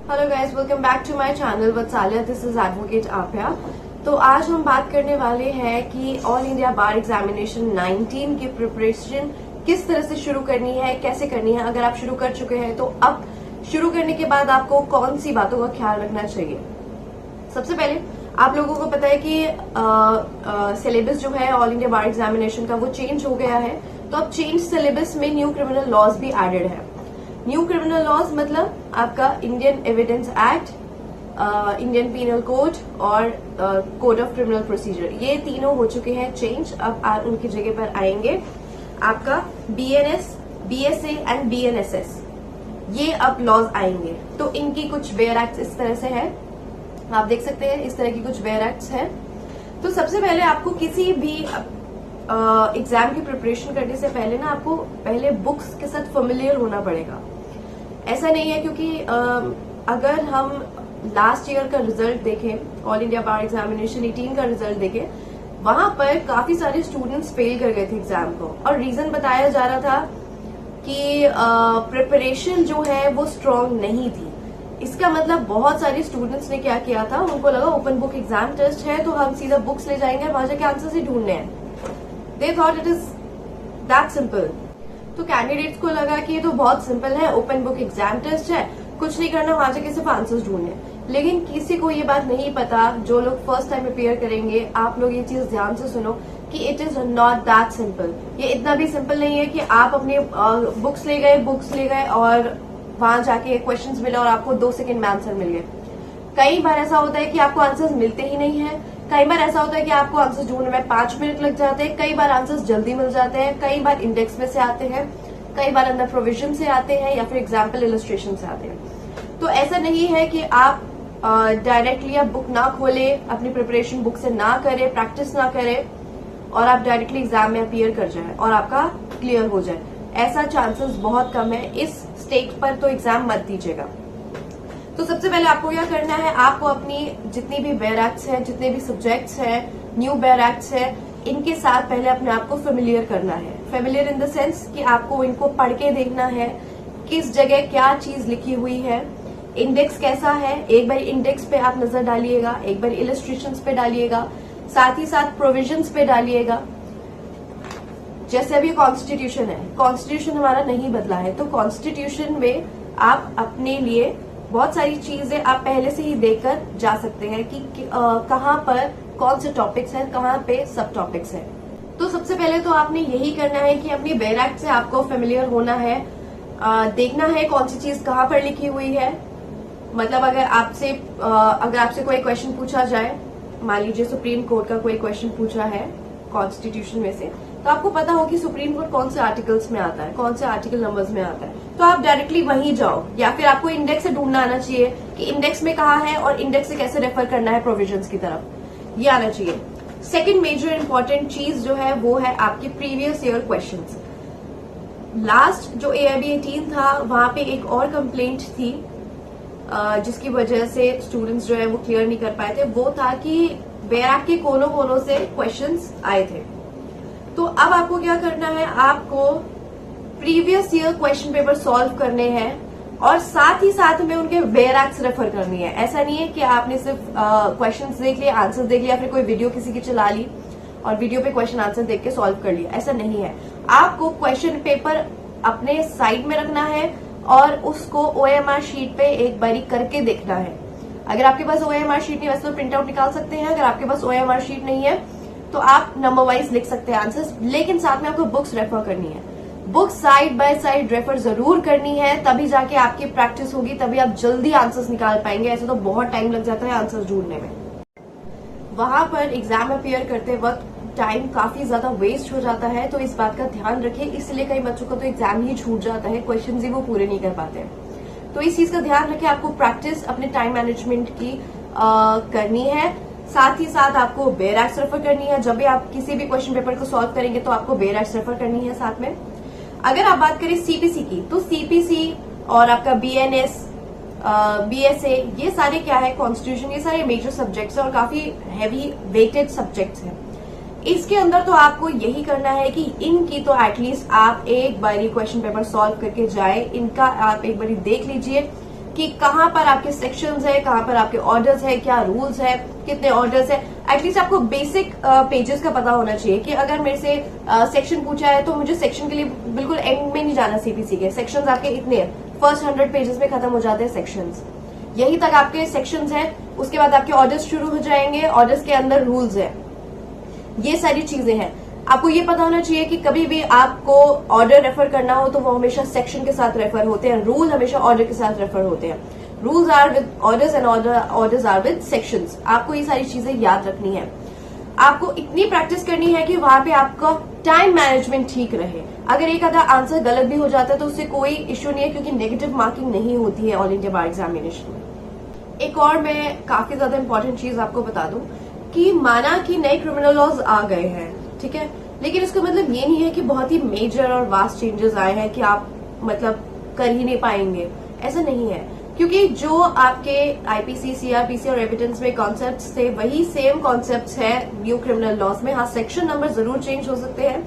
Hello guys, welcome back to my channel Vatsaliya. This is advocate Abhya. तो आज हम बात करने वाले हैं कि ऑल इंडिया बार एग्जामिनेशन 19 की प्रिपरेशन किस तरह से शुरू करनी है, कैसे करनी है। अगर आप शुरू कर चुके हैं तो अब शुरू करने के बाद आपको कौन सी बातों का ख्याल रखना चाहिए। सबसे पहले आप लोगों को पता है कि सिलेबस जो है ऑल इंडिया बार एग्जामिनेशन का वो चेंज हो गया है। तो अब चेंज सिलेबस में न्यू क्रिमिनल लॉज भी एडेड है। न्यू क्रिमिनल लॉज मतलब आपका Indian evidence act, Indian penal code और कोड ऑफ क्रिमिनल प्रोसीजर, ये तीनों हो चुके हैं चेंज। अब उनकी जगह पर आएंगे आपका बीएनएस, बीएसए एंड बीएनएसएस, ये अब लॉज आएंगे। तो इनकी कुछ बेयर एक्ट इस तरह से है, आप देख सकते हैं इस तरह की कुछ बेयर एक्ट्स हैं। तो सबसे पहले आपको किसी भी एग्जाम की प्रिपरेशन करने से पहले ना आपको पहले बुक्स के साथ फेमिलियर होना पड़ेगा। ऐसा नहीं है क्योंकि अगर हम लास्ट ईयर का रिजल्ट देखें, ऑल इंडिया बार एग्जामिनेशन 18 का रिजल्ट देखें, वहां पर काफी सारे स्टूडेंट्स फेल कर गए थे एग्जाम को और रीजन बताया जा रहा था कि प्रिपरेशन जो है वो स्ट्रांग नहीं थी। इसका मतलब बहुत सारे स्टूडेंट्स ने क्या किया था, उनको लगा ओपन बुक एग्जाम टेस्ट है तो हम सीधा बुक्स ले जाएंगे, वहां जाके आंसर्स ही ढूंढने हैं। They thought it is that simple. तो कैंडिडेट्स को लगा कि ये तो बहुत सिंपल है, ओपन बुक एग्जाम टेस्ट है, कुछ नहीं करना, वहां जाके सिर्फ आंसर्स ढूंढने। लेकिन किसी को ये बात नहीं पता, जो लोग फर्स्ट टाइम अपियर करेंगे, आप लोग ये चीज ध्यान से सुनो कि it is not that simple. ये इतना भी सिंपल नहीं है कि आप अपने बुक्स ले गए और वहां जाके क्वेश्चंस मिले और आपको 2 सेकंड में आंसर मिल गए। कई बार ऐसा होता है कि आपको आंसर्स मिलते ही नहीं है। कई बार ऐसा होता है कि आपको आंसर्स ढूंढने में 5 मिनट लग जाते हैं। कई बार आंसर्स जल्दी मिल जाते हैं। कई बार इंडेक्स में से आते हैं, कई बार अंदर प्रोविजन से आते हैं या फिर एग्जाम्पल इलस्ट्रेशन से आते हैं। तो ऐसा नहीं है कि आप डायरेक्टली आप बुक ना खोले, अपनी प्रिपरेशन बुक से ना करें, प्रैक्टिस ना करें और आप डायरेक्टली एग्जाम में अपीयर कर जाए और आपका क्लियर हो जाए। ऐसा चांसेस बहुत कम है। इस स्टेज पर तो एग्जाम मत दीजिएगा। तो सबसे पहले आपको क्या करना है, आपको अपनी जितनी भी बेयर एक्ट्स है, जितने भी सब्जेक्ट्स हैं, न्यू बेयर एक्ट्स है, इनके साथ पहले अपने आप को फेमिलियर करना है। फेमिलियर इन द सेंस कि आपको इनको पढ़ के देखना है, किस जगह क्या चीज लिखी हुई है, इंडेक्स कैसा है। एक बार इंडेक्स पे आप नजर डालिएगा, एक बार इलस्ट्रेशंस पे डालिएगा, साथ ही साथ प्रोविजंस पे डालिएगा। जैसे अभी कॉन्स्टिट्यूशन है, कॉन्स्टिट्यूशन हमारा नहीं बदला है, तो कॉन्स्टिट्यूशन में आप अपने लिए बहुत सारी चीजें आप पहले से ही देखकर जा सकते हैं कि कहाँ पर कौन से टॉपिक्स हैं, कहाँ पे सब टॉपिक्स हैं। तो सबसे पहले तो आपने यही करना है कि अपनी बेयर एक्ट से आपको फेमिलियर होना है, देखना है कौन सी चीज कहाँ पर लिखी हुई है। मतलब अगर आपसे कोई क्वेश्चन पूछा जाए, मान लीजिए सुप्रीम कोर्ट का कोई क्वेश्चन पूछा है कॉन्स्टिट्यूशन में से, तो आपको पता हो कि सुप्रीम कोर्ट कौन से आर्टिकल्स में आता है, कौन से आर्टिकल नंबर्स में आता है, तो आप डायरेक्टली वहीं जाओ। या फिर आपको इंडेक्स से ढूंढना आना चाहिए कि इंडेक्स में कहाँ है और इंडेक्स से कैसे रेफर करना है प्रोविजंस की तरफ, ये आना चाहिए। सेकंड मेजर इंपॉर्टेंट चीज जो है वो है आपके प्रीवियस ईयर क्वेश्चंस। लास्ट जो AIB 18 था वहां पे एक और कंप्लेंट थी जिसकी वजह से स्टूडेंट्स जो है वो क्लियर नहीं कर पाए थे, वो था कि बेयर एक्ट के कोनों कोनों से क्वेश्चंस आए थे। तो अब आपको क्या करना है, आपको previous year question paper solve करने हैं और साथ ही साथ में उनके बेयर एक्ट्स रेफर करनी है। ऐसा नहीं है कि आपने सिर्फ क्वेश्चंस देख लिए, आंसर देख लिया, फिर कोई वीडियो किसी की चला ली और वीडियो पे क्वेश्चन आंसर देख के सॉल्व कर लिया। ऐसा नहीं है। आपको क्वेश्चन पेपर अपने साइड में रखना है और उसको OMR शीट पे एक बारी करके देखना है। अगर आपके पास OMR शीट नहीं, वैसे तो प्रिंट आउट निकाल सकते हैं। अगर आपके पास OMR शीट नहीं है तो आप नंबर वाइज लिख सकते हैं आंसर्स, लेकिन साथ में आपको बुक्स रेफर करनी है। Books side by side refer जरूर करनी है, तभी जाके आपकी प्रैक्टिस होगी, तभी आप जल्दी आंसर्स निकाल पाएंगे। ऐसे तो बहुत टाइम लग जाता है आंसर्स ढूंढने में। वहां पर एग्जाम अपियर करते वक्त टाइम काफी ज्यादा वेस्ट हो जाता है, तो इस बात का ध्यान रखिए। इसलिए कई बच्चों का तो एग्जाम ही छूट जाता है, क्वेश्चन ही वो पूरे नहीं कर पाते हैं। तो इस चीज का ध्यान रखिए, आपको प्रैक्टिस अपने टाइम मैनेजमेंट की करनी है। साथ ही साथ आपको बेयर एक्ट्स रेफर करनी है। जब भी आप किसी भी क्वेश्चन पेपर को सॉल्व करेंगे तो आपको बेयर एक्ट्स रेफर करनी है साथ में। अगर आप बात करें CPC की, तो CPC और आपका BNS, BSA, ये सारे क्या है, कॉन्स्टिट्यूशन, ये सारे मेजर सब्जेक्ट्स हैं और काफी हैवी वेटेड सब्जेक्ट्स हैं। इसके अंदर तो आपको यही करना है कि इनकी तो एटलीस्ट आप एक बारी क्वेश्चन पेपर सॉल्व करके जाए, इनका आप एक बारी देख लीजिए, कि कहाँ पर आपके सेक्शंस है, कहाँ पर आपके ऑर्डर्स है, क्या रूल्स है, कितने ऑर्डर्स है। एटलीस्ट आपको बेसिक पेजेस का पता होना चाहिए कि अगर मेरे से सेक्शन पूछा है तो मुझे सेक्शन के लिए बिल्कुल एंड में नहीं जाना सीपीसी के। सेक्शंस आपके इतने हैं, फर्स्ट 100 पेजेस में खत्म हो जाते हैं सेक्शंस, यही तक आपके सेक्शंस हैं। उसके बाद आपके ऑर्डर्स शुरू हो जाएंगे, ऑर्डर्स के अंदर रूल्स है, ये सारी चीजें हैं। आपको ये पता होना चाहिए कि कभी भी आपको ऑर्डर रेफर करना हो तो वो हमेशा सेक्शन के साथ रेफर होते हैं, रूल हमेशा ऑर्डर के साथ रेफर होते हैं। Rules are with orders and orders are with sections. आपको ये सारी चीजें याद रखनी है। आपको इतनी प्रैक्टिस करनी है कि वहां पे आपका टाइम मैनेजमेंट ठीक रहे। अगर एक आधा आंसर गलत भी हो जाता है तो उससे कोई इश्यू नहीं है, क्योंकि नेगेटिव मार्किंग नहीं होती है ऑल इंडिया बार एग्जामिनेशन में। एक और मैं काफी ज्यादा इंपॉर्टेंट चीज आपको बता दूं कि माना कि नए क्रिमिनल लॉज आ गए हैं, ठीक है, लेकिन इसका मतलब ये नहीं है कि बहुत ही मेजर और वास्ट चेंजेस आए हैं कि आप मतलब कर ही नहीं पाएंगे, ऐसा नहीं है। क्योंकि जो आपके आईपीसी, सीआरपीसी और एविडेंस में कॉन्सेप्ट्स थे वही सेम कॉन्सेप्ट्स है न्यू क्रिमिनल लॉज में। हाँ, सेक्शन नंबर जरूर चेंज हो सकते हैं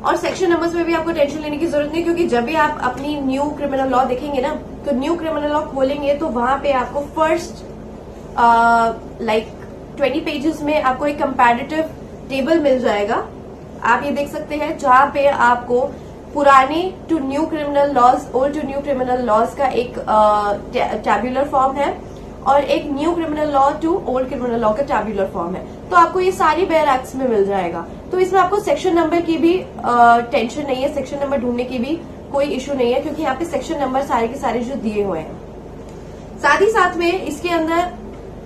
और सेक्शन नंबर्स में भी आपको टेंशन लेने की जरूरत नहीं, क्योंकि जब भी आप अपनी न्यू क्रिमिनल लॉ देखेंगे ना, तो न्यू क्रिमिनल लॉ खोलेंगे तो वहां पे आपको फर्स्ट 20 पेजेस में आपको एक कंपैरेटिव टेबल मिल जाएगा। आप ये देख सकते हैं जहां पे आपको पुराने to new criminal laws, old to new criminal laws का एक टैब्यूलर फॉर्म है और एक new criminal law to old criminal law का टैब्यूलर फॉर्म है। तो आपको ये सारी बेयर एक्ट्स में मिल जाएगा। तो इसमें आपको सेक्शन नंबर की भी टेंशन नहीं है, सेक्शन नंबर ढूंढने की भी कोई इश्यू नहीं है, क्योंकि यहाँ पे सेक्शन नंबर सारे के सारे जो दिए हुए हैं। साथ ही साथ में इसके अंदर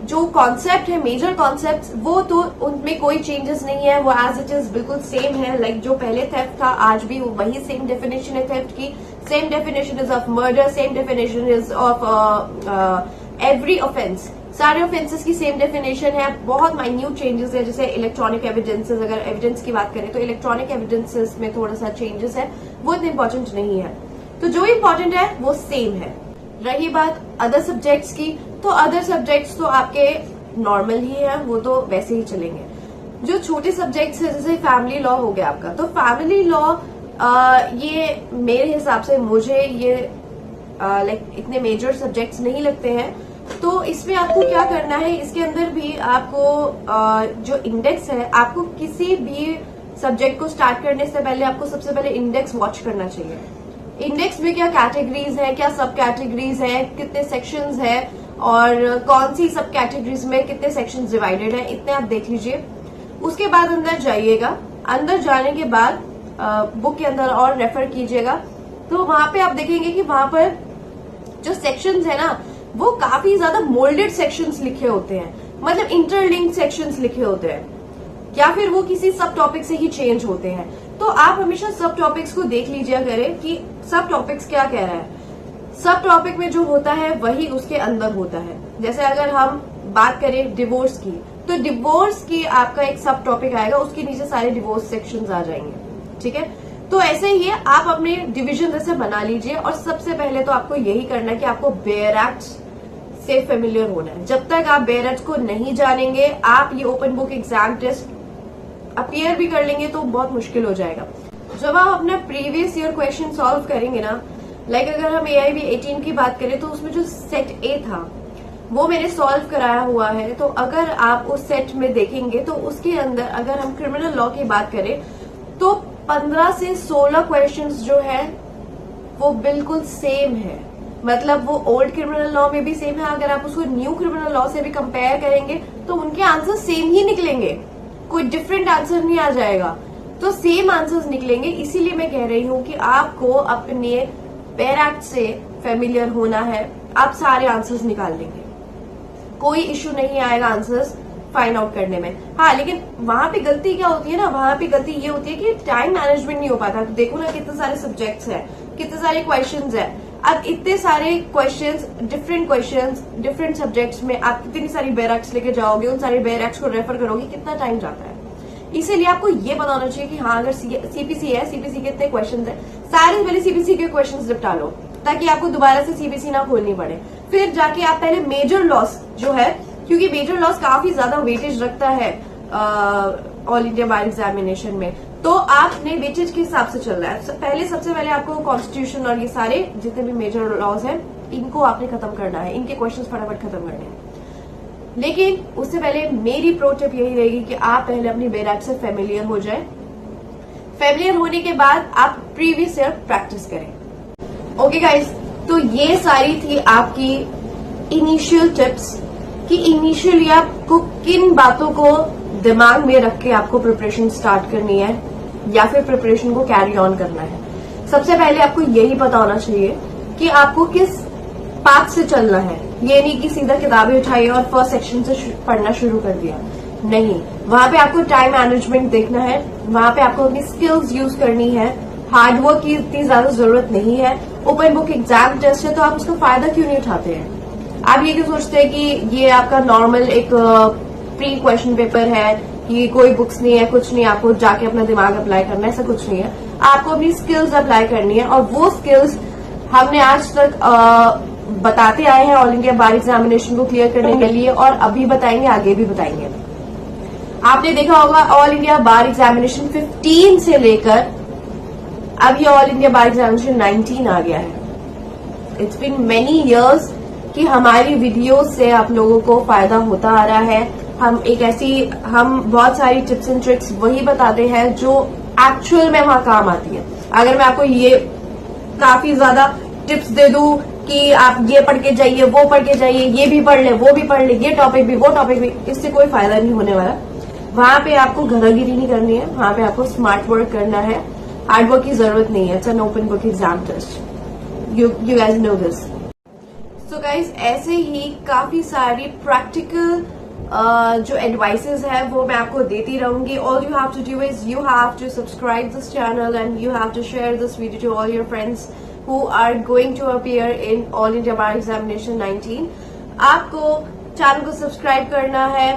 जो कॉन्सेप्ट है, मेजर कॉन्सेप्ट, वो तो उनमें कोई चेंजेस नहीं है, वो एज इट इज बिल्कुल सेम है। लाइक जो पहले थेफ्ट था आज भी वही सेम डेफिनेशन है थेफ्ट की, same definition is of murder, same definition is of every offence, सारे ऑफेंसेस की सेम डेफिनेशन है। बहुत माइन्यूट चेंजेस है, जैसे इलेक्ट्रॉनिक एविडेंसेस, अगर एविडेंस की बात करें तो इलेक्ट्रॉनिक एविडेंसेस में थोड़ा सा चेंजेस है, वो इतने इंपॉर्टेंट नहीं है। तो जो इंपॉर्टेंट है वो सेम है। रही बात अदर सब्जेक्ट्स की, तो अदर सब्जेक्ट्स तो आपके नॉर्मल ही है, वो तो वैसे ही चलेंगे। जो छोटे सब्जेक्ट्स है जैसे फैमिली लॉ हो गया आपका, तो फैमिली लॉ ये मेरे हिसाब से मुझे ये लाइक इतने मेजर सब्जेक्ट्स नहीं लगते हैं। तो इसमें आपको क्या करना है, इसके अंदर भी आपको जो इंडेक्स है, आपको किसी भी सब्जेक्ट को स्टार्ट करने से पहले आपको सबसे पहले इंडेक्स वॉच करना चाहिए। इंडेक्स में क्या कैटेगरीज है, क्या सब कैटेगरीज है, कितने सेक्शंस है और कौन सी सब कैटेगरीज में कितने सेक्शंस डिवाइडेड है, इतने आप देख लीजिए। उसके बाद अंदर जाइएगा, अंदर जाने के बाद बुक के अंदर और रेफर कीजिएगा, तो वहां पे आप देखेंगे कि वहां पर जो सेक्शंस है ना, वो काफी ज्यादा मोल्डेड सेक्शंस लिखे होते हैं, मतलब इंटरलिंक्ड सेक्शंस लिखे होते हैं, या फिर वो किसी सब टॉपिक से ही चेंज होते हैं। तो आप हमेशा सब टॉपिक्स को देख लीजिए करें कि सब टॉपिक्स क्या कह रहा है। सब टॉपिक में जो होता है वही उसके अंदर होता है। जैसे अगर हम बात करें डिवोर्स की, तो डिवोर्स की आपका एक सब टॉपिक आएगा, उसके नीचे सारे डिवोर्स सेक्शंस आ जाएंगे, ठीक है। तो ऐसे ही आप अपने डिवीजन जैसे बना लीजिए और सबसे पहले तो आपको यही करना है कि आपको बेयर एक्ट से फेमिलियर होना है। जब तक आप बेयर एक्ट को नहीं जानेंगे, आप ये open book exam test appear भी कर लेंगे तो बहुत मुश्किल हो जाएगा। जब आप अपना प्रीवियस ईयर क्वेश्चन सॉल्व करेंगे ना, लाइक अगर हम AIB 18 की बात करें तो उसमें जो सेट A था वो मैंने सॉल्व कराया हुआ है। तो अगर आप उस सेट में देखेंगे तो उसके अंदर अगर हम क्रिमिनल लॉ की बात करें तो 15 से 16 क्वेश्चंस जो है वो बिल्कुल सेम है, मतलब वो ओल्ड क्रिमिनल लॉ में भी सेम है। अगर आप उसको न्यू क्रिमिनल लॉ से भी कंपेयर करेंगे तो उनके आंसर सेम ही निकलेंगे, कोई डिफरेंट आंसर नहीं आ जाएगा, तो सेम आंसर्स निकलेंगे। इसीलिए मैं कह रही हूँ कि आपको अपने बेयर एक्ट से फेमिलियर होना है, आप सारे आंसर्स निकाल लेंगे, कोई इश्यू नहीं आएगा आंसर्स फाइंड आउट करने में। हाँ, लेकिन वहां पे गलती क्या होती है ना, वहां पे गलती ये होती है कि टाइम मैनेजमेंट नहीं हो पाता। तो देखो ना कितने सारे सब्जेक्ट्स हैं, कितने सारे क्वेश्चंस हैं। अब इतने सारे क्वेश्चंस, डिफरेंट सब्जेक्ट्स में आप कितनी सारी बेयर एक्ट्स लेके जाओगे, उन सारे बेयर एक्ट्स को रेफर करोगे, कितना टाइम जाता है। इसीलिए आपको ये पता होना चाहिए कि हाँ, अगर सीपीसी है, सीपीसी के इतने क्वेश्चन है, सारे पहले सीपीसी के क्वेश्चन निपटा लो ताकि आपको दोबारा से सीपीसी ना खोलनी पड़े। फिर जाके आप पहले मेजर लॉस जो है, क्योंकि मेजर लॉस काफी ज्यादा वेटेज रखता है ऑल इंडिया बार एग्जामिनेशन में, तो आपने वेटेज के हिसाब से चलना है। पहले सबसे पहले आपको कॉन्स्टिट्यूशन और ये सारे जितने भी मेजर लॉज हैं इनको आपने खत्म करना है, इनके क्वेश्चंस फटाफट खत्म करने हैं। लेकिन उससे पहले मेरी प्रो टिप यही रहेगी कि आप पहले अपनी बेरैप से फेमिलियर हो जाए। फेमिलियर होने के बाद आप प्रीवियस ईयर प्रैक्टिस करें। ओके गाइस, तो ये सारी थी आपकी इनिशियल टिप्स कि इनिशियली आपको किन बातों को दिमाग में रख के आपको प्रिपरेशन स्टार्ट करनी है या फिर प्रिपरेशन को कैरी ऑन करना है। सबसे पहले आपको यही पता होना चाहिए कि आपको किस पाथ से चलना है। ये नहीं कि सीधा किताबें उठाई और फर्स्ट सेक्शन से पढ़ना शुरू कर दिया, नहीं। वहां पे आपको टाइम मैनेजमेंट देखना है, वहां पे आपको अपनी स्किल्स यूज करनी है। हार्डवर्क की इतनी ज्यादा जरूरत नहीं है। ओपन बुक एग्जाम टेस्ट है तो आप उसका फायदा क्यों नहीं उठाते हैं? आप ये क्यों सोचते हैं कि ये आपका नॉर्मल एक प्री क्वेश्चन पेपर है, कि कोई बुक्स नहीं है, कुछ नहीं, आपको जाके अपना दिमाग अप्लाई करना है, ऐसा कुछ नहीं है। आपको अपनी स्किल्स अप्लाई करनी है और वो स्किल्स हमने आज तक बताते आए हैं ऑल इंडिया बार एग्जामिनेशन को क्लियर करने के लिए, और अभी बताएंगे, आगे भी बताएंगे। आपने देखा होगा ऑल इंडिया बार एग्जामिनेशन 15 से लेकर अब ये ऑल इंडिया बार एग्जामिनेशन 19 आ गया है। इट्स बीन मेनी इयर्स कि हमारी वीडियोस से आप लोगों को फायदा होता आ रहा है। हम बहुत सारी टिप्स एंड ट्रिक्स वही बताते हैं जो एक्चुअल में वहां काम आती है। अगर मैं आपको ये काफी ज्यादा टिप्स दे दूं कि आप ये पढ़ के जाइए, वो पढ़ के जाइए, ये भी पढ़ ले, वो भी पढ़ ले, ये टॉपिक भी, वो टॉपिक भी, इससे कोई फायदा नहीं होने वाला। वहां पे आपको घरागिरी नहीं करनी है, वहां पे आपको स्मार्ट वर्क करना है। हार्डवर्क की जरूरत नहीं है। It's an open book exam test, you guys know this. So guys, ऐसे ही काफी सारी प्रैक्टिकल जो एडवाइसेस है वो मैं आपको देती रहूंगी। All you have to do is you have to subscribe this channel and you have to share this video to all your friends who are going to appear in All India Bar Examination 19। आपको channel को subscribe करना है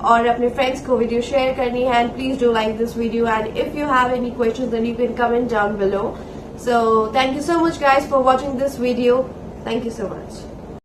और अपने friends को video share करनी है। And please do like this video and if you have any questions then you can comment down below. So thank you so much guys for watching this video. Thank you so much.